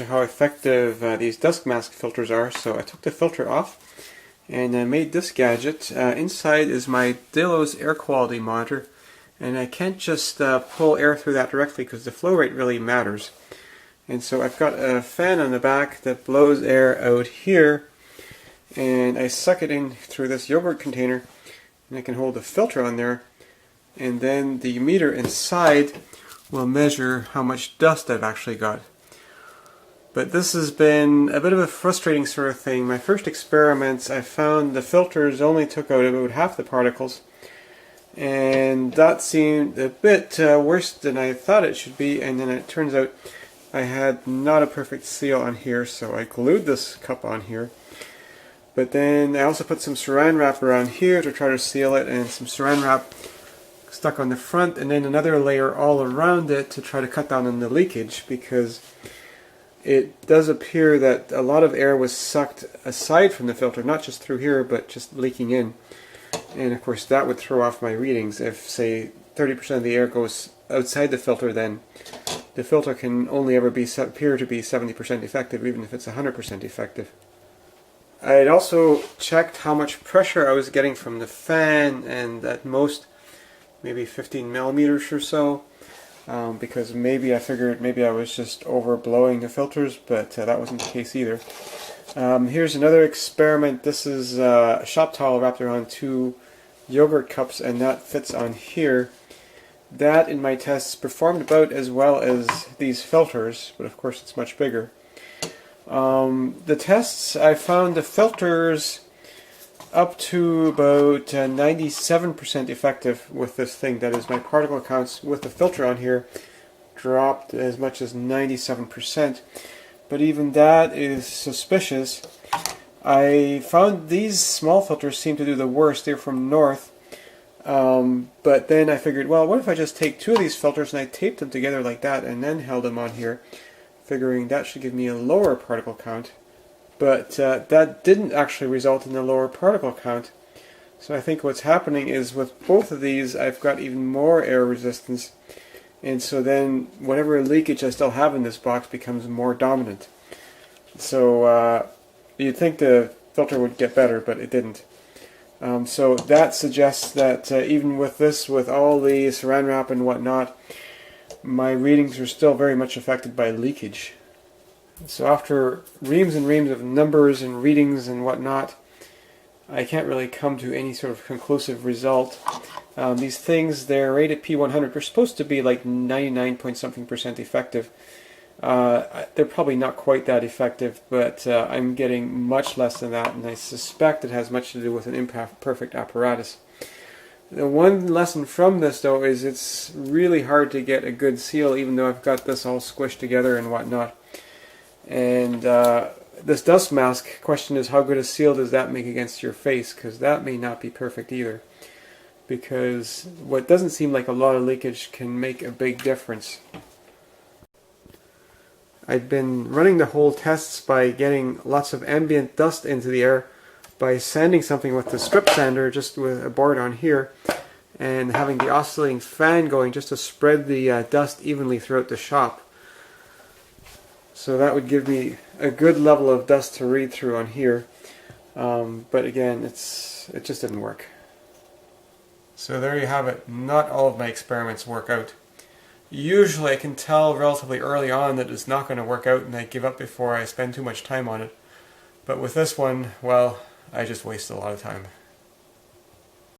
How effective these dust mask filters are. So I took the filter off and I made this gadget. Inside is my Delos air quality monitor, and I can't just pull air through that directly because the flow rate really matters. And so I've got a fan on the back that blows air out here, and I suck it in through this yogurt container, and I can hold the filter on there, and then the meter inside will measure how much dust I've actually got. But this has been a bit of a frustrating sort of thing. My first experiments, I found the filters only took out about half the particles, and that seemed a bit worse than I thought it should be, and then it turns out I had not a perfect seal on here, so I glued this cup on here. But then I also put some saran wrap around here to try to seal it, and some saran wrap stuck on the front, and then another layer all around it to try to cut down on the leakage, because it does appear that a lot of air was sucked aside from the filter, not just through here, but just leaking in. And of course that would throw off my readings. If, say, 30% of the air goes outside the filter, then the filter can only ever appear to be 70% effective, even if it's 100% effective. I had also checked how much pressure I was getting from the fan, and at most maybe 15 millimeters or so. Because maybe I figured maybe I was just overblowing the filters, but that wasn't the case either. Here's another experiment. This is a shop towel wrapped around 2 yogurt cups, and that fits on here. That in my tests performed about as well as these filters, but of course it's much bigger. The tests, I found the filters up to about 97% effective with this thing. That is, my particle counts with the filter on here dropped as much as 97%. But even that is suspicious. I found these small filters seem to do the worst. They're from North. But then I figured, well, what if I just take 2 of these filters and I tape them together like that and then held them on here, figuring that should give me a lower particle count. But that didn't actually result in a lower particle count. So I think what's happening is with both of these I've got even more air resistance, and so then whatever leakage I still have in this box becomes more dominant. So you'd think the filter would get better, but it didn't. So that suggests that even with this, with all the saran wrap and whatnot, my readings are still very much affected by leakage. So after reams and reams of numbers and readings and whatnot, I can't really come to any sort of conclusive result. These things, they're rated P100. They're supposed to be like 99-point-something% effective. They're probably not quite that effective, but I'm getting much less than that, and I suspect it has much to do with an imperfect apparatus. The one lesson from this, though, is it's really hard to get a good seal, even though I've got this all squished together and whatnot. And this dust mask question is, how good a seal does that make against your face? Because that may not be perfect either. Because what doesn't seem like a lot of leakage can make a big difference. I'd been running the whole tests by getting lots of ambient dust into the air by sanding something with the strip sander, just with a board on here, and having the oscillating fan going just to spread the dust evenly throughout the shop. So that would give me a good level of dust to read through on here. But again, it just didn't work. So there you have it. Not all of my experiments work out. Usually I can tell relatively early on that it's not going to work out, and I give up before I spend too much time on it. But with this one, well, I just wasted a lot of time.